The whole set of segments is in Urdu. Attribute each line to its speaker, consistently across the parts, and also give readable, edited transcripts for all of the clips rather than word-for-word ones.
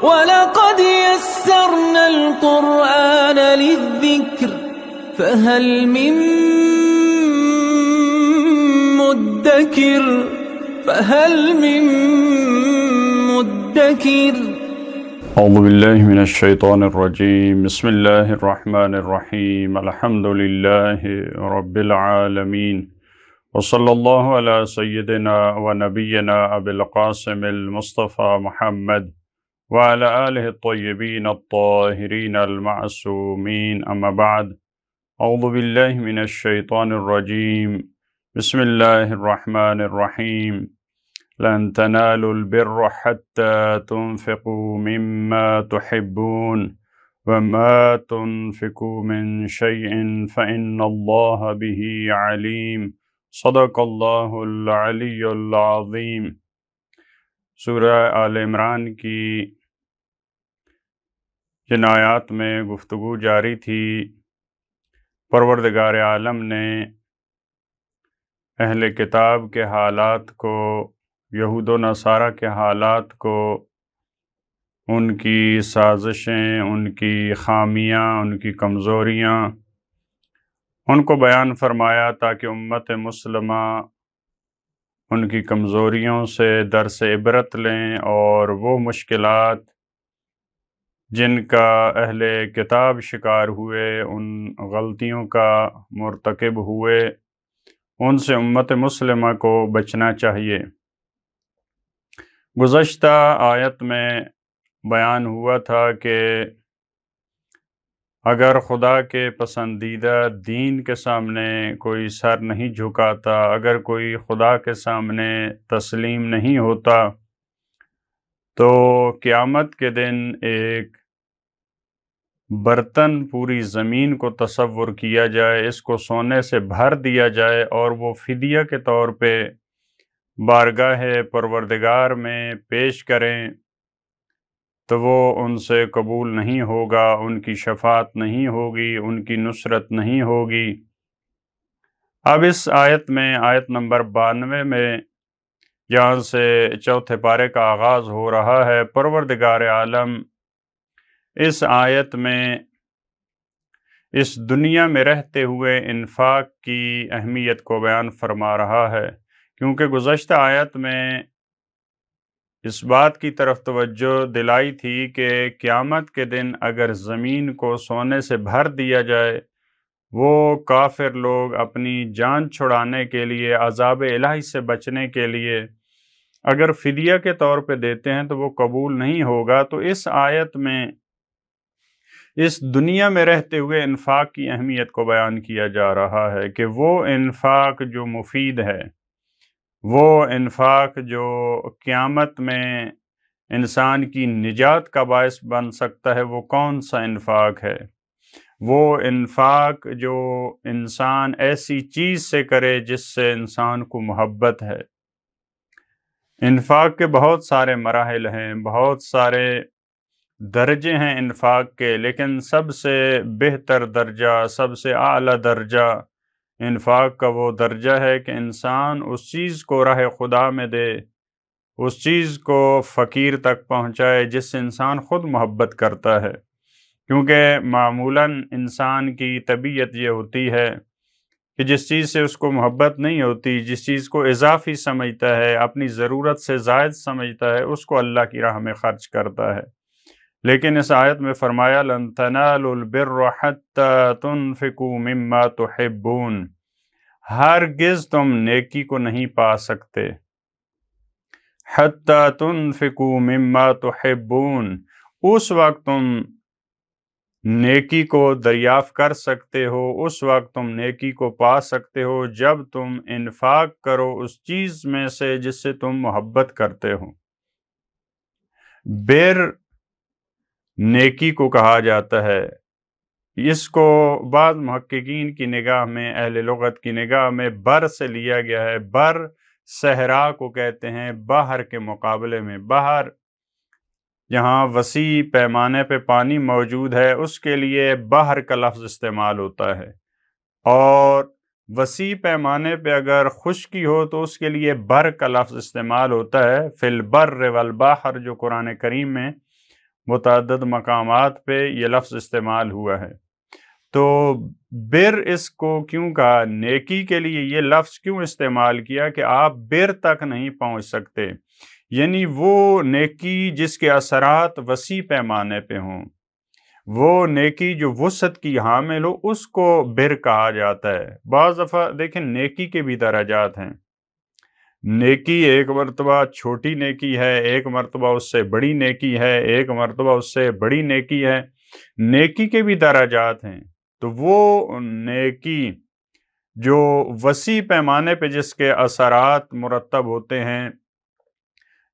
Speaker 1: وَلَقَدْ يَسَّرْنَا الْقُرْآنَ لِلذِّكْرِ فَهَلْ مِن مُّدَّكِرٍ
Speaker 2: اعوذ باللہ من الشیطان الرجیم بسم اللہ الرحمن الرحیم الحمد للہ رب العالمین وصلی اللہ علی سیدنا و نبینا ابی القاسم المصطفى محمد وعلى آلہ الطیبین الطاہرین المعصومین اما بعد اعوذ باللہ من الشیطان الرجیم بسم اللہ الرحمن الرحیم لن تنالوا البر حتى تنفقوا مما تحبون وما تنفقوا من شيء فإن الله به عليم صدق الله العلی العظیم۔ سورہ آل عمران کی جن آیات میں گفتگو جاری تھی، پروردگار عالم نے اہل کتاب کے حالات کو، یہود و نصارہ کے حالات کو، ان کی سازشیں، ان کی خامیاں، ان کی کمزوریاں، ان کو بیان فرمایا تاکہ امت مسلمہ ان کی کمزوریوں سے درس عبرت لیں اور وہ مشکلات جن کا اہل کتاب شکار ہوئے، ان غلطیوں کا مرتکب ہوئے، ان سے امت مسلمہ کو بچنا چاہیے۔ گزشتہ آیت میں بیان ہوا تھا کہ اگر خدا کے پسندیدہ دین کے سامنے کوئی سر نہیں جھکاتا، اگر کوئی خدا کے سامنے تسلیم نہیں ہوتا، تو قیامت کے دن ایک برتن پوری زمین کو تصور کیا جائے، اس کو سونے سے بھر دیا جائے اور وہ فدیہ کے طور پہ بارگاہ پروردگار میں پیش کریں، تو وہ ان سے قبول نہیں ہوگا، ان کی شفاعت نہیں ہوگی، ان کی نصرت نہیں ہوگی۔ اب اس آیت میں، آیت نمبر 92 میں، جہاں سے چوتھے پارے کا آغاز ہو رہا ہے، پروردگار عالم اس آیت میں اس دنیا میں رہتے ہوئے انفاق کی اہمیت کو بیان فرما رہا ہے، کیونکہ گزشتہ آیت میں اس بات کی طرف توجہ دلائی تھی کہ قیامت کے دن اگر زمین کو سونے سے بھر دیا جائے، وہ کافر لوگ اپنی جان چھڑانے کے لیے، عذاب الہی سے بچنے کے لیے اگر فدیہ کے طور پہ دیتے ہیں تو وہ قبول نہیں ہوگا۔ تو اس آیت میں اس دنیا میں رہتے ہوئے انفاق کی اہمیت کو بیان کیا جا رہا ہے کہ وہ انفاق جو مفید ہے، وہ انفاق جو قیامت میں انسان کی نجات کا باعث بن سکتا ہے، وہ کون سا انفاق ہے؟ وہ انفاق جو انسان ایسی چیز سے کرے جس سے انسان کو محبت ہے۔ انفاق کے بہت سارے مراحل ہیں، بہت سارے درجے ہیں انفاق کے، لیکن سب سے بہتر درجہ، سب سے اعلیٰ درجہ انفاق کا وہ درجہ ہے کہ انسان اس چیز کو راہ خدا میں دے، اس چیز کو فقیر تک پہنچائے جس سے انسان خود محبت کرتا ہے، کیونکہ معمولاً انسان کی طبیعت یہ ہوتی ہے کہ جس چیز سے اس کو محبت نہیں ہوتی، جس چیز کو اضافی سمجھتا ہے، اپنی ضرورت سے زائد سمجھتا ہے، اس کو اللہ کی راہ میں خرچ کرتا ہے۔ لیکن اس آیت میں فرمایا لَن تَنَالُوا الْبِرَّ حَتَّى تُنْفِقُوا مِمَّا تُحِبُّونَ، ہرگز تم نیکی کو نہیں پا سکتے، حَتَّى تُنْفِقُوا مِمَّا تُحِبُّونَ، اس وقت تم نیکی کو دریافت کر سکتے ہو، اس وقت تم نیکی کو پا سکتے ہو جب تم انفاق کرو اس چیز میں سے جس سے تم محبت کرتے ہو۔ بر نیکی کو کہا جاتا ہے، اس کو بعض محققین کی نگاہ میں، اہل لغت کی نگاہ میں بر سے لیا گیا ہے۔ بر صحرا کو کہتے ہیں، بحر کے مقابلے میں۔ بحر جہاں وسیع پیمانے پہ پانی موجود ہے، اس کے لیے بحر کا لفظ استعمال ہوتا ہے، اور وسیع پیمانے پہ اگر خشکی ہو تو اس کے لیے بر کا لفظ استعمال ہوتا ہے۔ فی البر والبحر جو قرآن کریم میں متعدد مقامات پہ یہ لفظ استعمال ہوا ہے۔ تو بر اس کو کیوں کہا، نیکی کے لیے یہ لفظ کیوں استعمال کیا کہ آپ بر تک نہیں پہنچ سکتے، یعنی وہ نیکی جس کے اثرات وسیع پیمانے پہ ہوں، وہ نیکی جو وسعت کی حامل ہو، اس کو بر کہا جاتا ہے۔ بعض دفعہ دیکھیں نیکی کے بھی درجات ہیں، نیکی ایک مرتبہ چھوٹی نیکی ہے، ایک مرتبہ اس سے بڑی نیکی ہے، ایک مرتبہ اس سے بڑی نیکی ہے، نیکی کے بھی درجات ہیں۔ تو وہ نیکی جو وسیع پیمانے پہ جس کے اثرات مرتب ہوتے ہیں،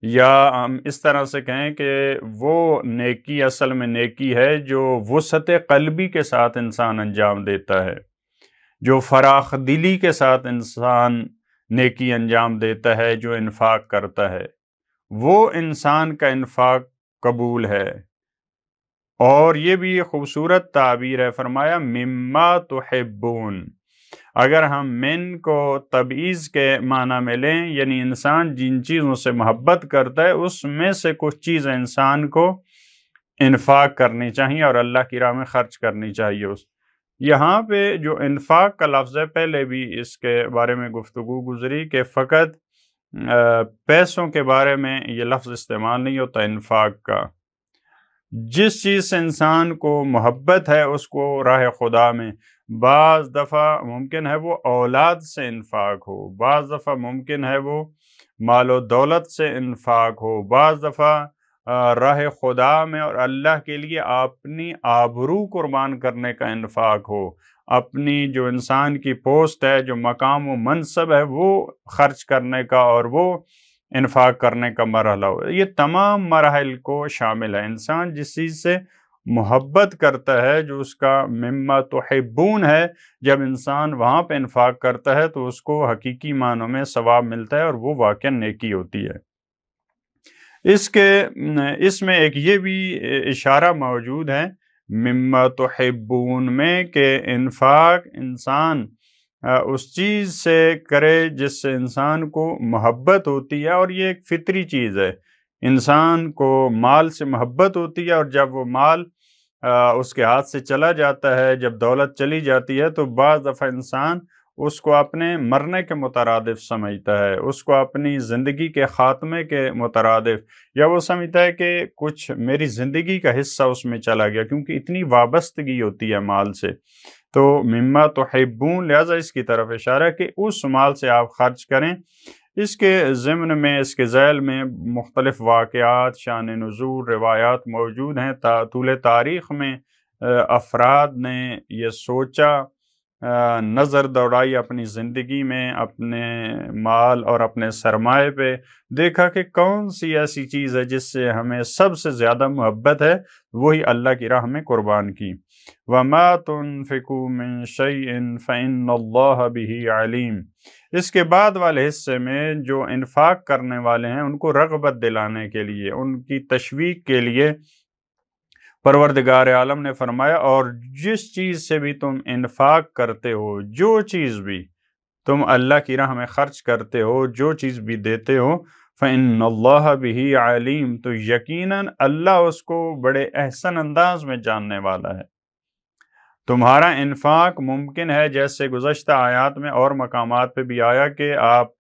Speaker 2: یا ہم اس طرح سے کہیں کہ وہ نیکی اصل میں نیکی ہے جو وسعت قلبی کے ساتھ انسان انجام دیتا ہے، جو فراخ دلی کے ساتھ انسان نیکی انجام دیتا ہے، جو انفاق کرتا ہے، وہ انسان کا انفاق قبول ہے۔ اور یہ بھی خوبصورت تعبیر ہے، فرمایا مما تحبون۔ اگر ہم من کو تبعیض کے معنی میں لیں، یعنی انسان جن چیزوں سے محبت کرتا ہے اس میں سے کچھ چیز انسان کو انفاق کرنی چاہیے اور اللہ کی راہ میں خرچ کرنی چاہیے۔ یہاں پہ جو انفاق کا لفظ ہے، پہلے بھی اس کے بارے میں گفتگو گزری کہ فقط پیسوں کے بارے میں یہ لفظ استعمال نہیں ہوتا انفاق کا۔ جس چیز سے انسان کو محبت ہے اس کو راہ خدا میں، بعض دفعہ ممکن ہے وہ اولاد سے انفاق ہو، بعض دفعہ ممکن ہے وہ مال و دولت سے انفاق ہو، بعض دفعہ راہ خدا میں اور اللہ کے لیے اپنی آبرو قربان کرنے کا انفاق ہو، اپنی جو انسان کی پوسٹ ہے، جو مقام و منصب ہے، وہ خرچ کرنے کا اور وہ انفاق کرنے کا مرحلہ ہو۔ یہ تمام مراحل کو شامل ہے۔ انسان جس چیز سے محبت کرتا ہے، جو اس کا مما تحبون ہے، جب انسان وہاں پہ انفاق کرتا ہے تو اس کو حقیقی معنوں میں ثواب ملتا ہے اور وہ واقعا نیکی ہوتی ہے۔ اس میں ایک یہ بھی اشارہ موجود ہے مما تحبون میں کہ انفاق انسان اس چیز سے کرے جس سے انسان کو محبت ہوتی ہے، اور یہ ایک فطری چیز ہے، انسان کو مال سے محبت ہوتی ہے، اور جب وہ مال اس کے ہاتھ سے چلا جاتا ہے، جب دولت چلی جاتی ہے تو بعض دفعہ انسان اس کو اپنے مرنے کے مترادف سمجھتا ہے، اس کو اپنی زندگی کے خاتمے کے مترادف، یا وہ سمجھتا ہے کہ کچھ میری زندگی کا حصہ اس میں چلا گیا، کیونکہ اتنی وابستگی ہوتی ہے مال سے۔ تو مما تحبون، لہذا اس کی طرف اشارہ کہ اس مال سے آپ خرچ کریں۔ اس کے ضمن میں، اس کے ذیل میں مختلف واقعات، شان نزول، روایات موجود ہیں۔ طول تاریخ میں افراد نے یہ سوچا، نظر دوڑائی اپنی زندگی میں، اپنے مال اور اپنے سرمایہ پہ، دیکھا کہ کون سی ایسی چیز ہے جس سے ہمیں سب سے زیادہ محبت ہے، وہی اللہ کی راہ میں قربان کی۔ وَمَا تُنْفِقُوا مِنْ شَيْءٍ فَإِنَّ اللَّهَ بِهِ عَلِيمٌ۔ اس کے بعد والے حصے میں جو انفاق کرنے والے ہیں ان کو رغبت دلانے کے لیے، ان کی تشویق کے لیے پروردگار عالم نے فرمایا، اور جس چیز سے بھی تم انفاق کرتے ہو، جو چیز بھی تم اللہ کی راہ میں خرچ کرتے ہو، جو چیز بھی دیتے ہو، فَإِنَّ اللَّهَ بِهِ عَلِيمٌ، تو یقیناً اللہ اس کو بڑے احسن انداز میں جاننے والا ہے۔ تمہارا انفاق ممکن ہے، جیسے گزشتہ آیات میں اور مقامات پہ بھی آیا کہ آپ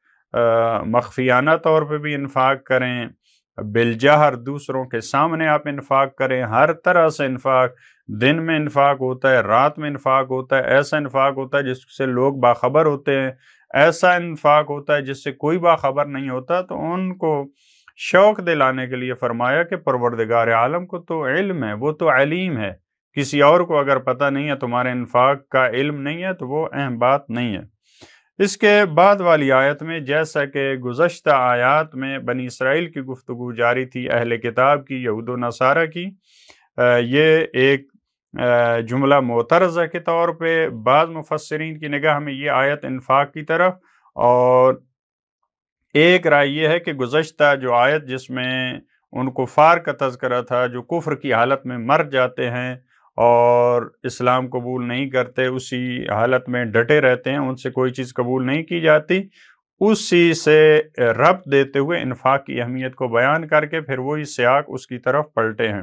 Speaker 2: مخفیانہ طور پہ بھی انفاق کریں، بالجہر دوسروں کے سامنے آپ انفاق کریں، ہر طرح سے انفاق، دن میں انفاق ہوتا ہے، رات میں انفاق ہوتا ہے، ایسا انفاق ہوتا ہے جس سے لوگ باخبر ہوتے ہیں، ایسا انفاق ہوتا ہے جس سے کوئی باخبر نہیں ہوتا۔ تو ان کو شوق دلانے کے لیے فرمایا کہ پروردگار عالم کو تو علم ہے، وہ تو علیم ہے، کسی اور کو اگر پتہ نہیں ہے، تمہارے انفاق کا علم نہیں ہے تو وہ اہم بات نہیں ہے۔ اس کے بعد والی آیت میں، جیسا کہ گزشتہ آیات میں بنی اسرائیل کی گفتگو جاری تھی، اہل کتاب کی، یہود و نصارہ کی، یہ ایک جملہ معترضہ کے طور پہ بعض مفسرین کی نگاہ میں یہ آیت انفاق کی طرف، اور ایک رائے یہ ہے کہ گزشتہ جو آیت جس میں ان کفار کا تذکرہ تھا جو کفر کی حالت میں مر جاتے ہیں اور اسلام قبول نہیں کرتے، اسی حالت میں ڈٹے رہتے ہیں، ان سے کوئی چیز قبول نہیں کی جاتی، اسی سے ربط دیتے ہوئے انفاق کی اہمیت کو بیان کر کے پھر وہی سیاق اس کی طرف پلٹے ہیں۔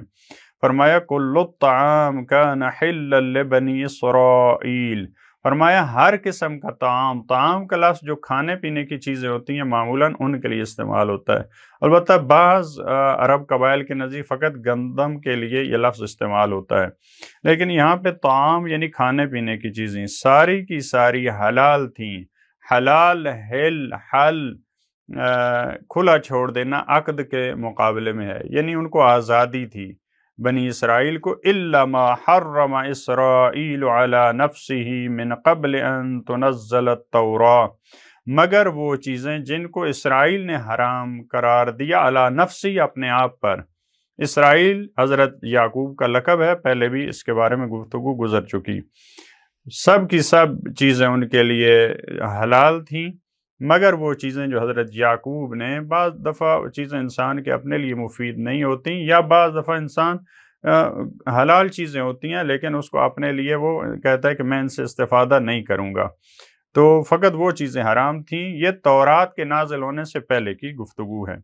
Speaker 2: فرمایا کل الطعام کان حلا لبنی اسرائیل، فرمایا ہر قسم کا طعام کا لفظ جو کھانے پینے کی چیزیں ہوتی ہیں معمولاً ان کے لیے استعمال ہوتا ہے۔ البتہ بعض عرب قبائل کے نزدیک فقط گندم کے لیے یہ لفظ استعمال ہوتا ہے، لیکن یہاں پہ طعام یعنی کھانے پینے کی چیزیں ساری کی ساری حلال تھیں۔ حلال حل کھلا چھوڑ دینا عقد کے مقابلے میں ہے، یعنی ان کو آزادی تھی بنی اسرائیل کو۔ الا ما حرم اسرائیل علی نفسہ من قبل ان تنزل التوراۃ، مگر وہ چیزیں جن کو اسرائیل نے حرام قرار دیا علی نفسی اپنے آپ پر۔ اسرائیل حضرت یعقوب کا لقب ہے، پہلے بھی اس کے بارے میں گفتگو گزر چکی۔ سب کی سب چیزیں ان کے لیے حلال تھیں، مگر وہ چیزیں جو حضرت یعقوب نے، بعض دفعہ چیزیں انسان کے اپنے لیے مفید نہیں ہوتی، یا بعض دفعہ انسان حلال چیزیں ہوتی ہیں لیکن اس کو اپنے لیے وہ کہتا ہے کہ میں ان سے استفادہ نہیں کروں گا، تو فقط وہ چیزیں حرام تھیں۔ یہ تورات کے نازل ہونے سے پہلے کی گفتگو ہے۔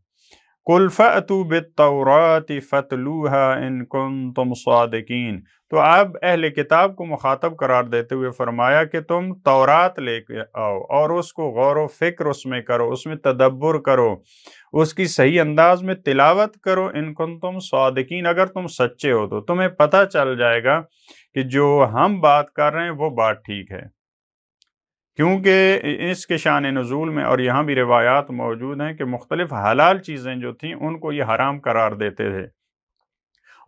Speaker 2: قُلْ فَأْتُوا بِالتَّوْرَاةِ فَاتْلُوهَا إِن كُنتُمْ صَادِقِينَ، تو اب اہل کتاب کو مخاطب قرار دیتے ہوئے فرمایا کہ تم تورات لے کے آؤ اور اس کو غور و فکر اس میں کرو، اس میں تدبر کرو، اس کی صحیح انداز میں تلاوت کرو۔ ان کنتم صادقین، اگر تم سچے ہو تو تمہیں پتہ چل جائے گا کہ جو ہم بات کر رہے ہیں وہ بات ٹھیک ہے، کیونکہ اس کے شان نزول میں اور یہاں بھی روایات موجود ہیں کہ مختلف حلال چیزیں جو تھیں ان کو یہ حرام قرار دیتے تھے،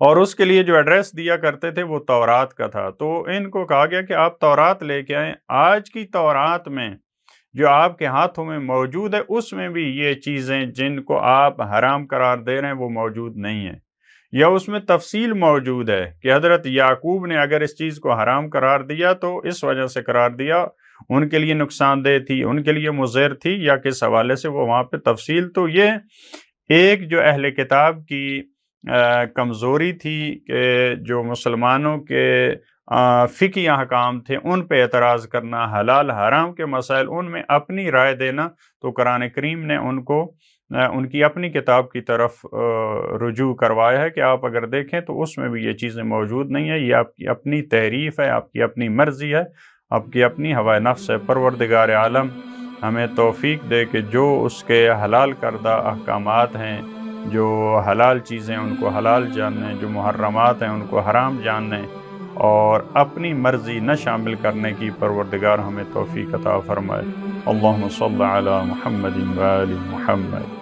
Speaker 2: اور اس کے لیے جو ایڈریس دیا کرتے تھے وہ تورات کا تھا۔ تو ان کو کہا گیا کہ آپ تورات لے کے آئیں۔ آج کی تورات میں جو آپ کے ہاتھوں میں موجود ہے اس میں بھی یہ چیزیں جن کو آپ حرام قرار دے رہے ہیں وہ موجود نہیں ہیں، یا اس میں تفصیل موجود ہے کہ حضرت یعقوب نے اگر اس چیز کو حرام قرار دیا تو اس وجہ سے قرار دیا، ان کے لیے نقصان دہ تھی، ان کے لیے مضر تھی، یا کس حوالے سے وہ وہاں پہ تفصیل۔ تو یہ ایک جو اہل کتاب کی کمزوری تھی کہ جو مسلمانوں کے فقہی احکام تھے ان پہ اعتراض کرنا، حلال حرام کے مسائل ان میں اپنی رائے دینا، تو قرآن کریم نے ان کو ان کی اپنی کتاب کی طرف رجوع کروایا ہے کہ آپ اگر دیکھیں تو اس میں بھی یہ چیزیں موجود نہیں ہیں، یہ آپ کی اپنی تحریف ہے، آپ کی اپنی مرضی ہے، آپ کی اپنی ہوائے نفس ہے۔ پروردگار عالم ہمیں توفیق دے کہ جو اس کے حلال کردہ احکامات ہیں، جو حلال چیزیں ان کو حلال جاننے، جو محرمات ہیں ان کو حرام جاننے، اور اپنی مرضی نہ شامل کرنے کی پروردگار ہمیں توفیق عطا فرمائے۔ اللہم صلی علی محمد و آل محمد۔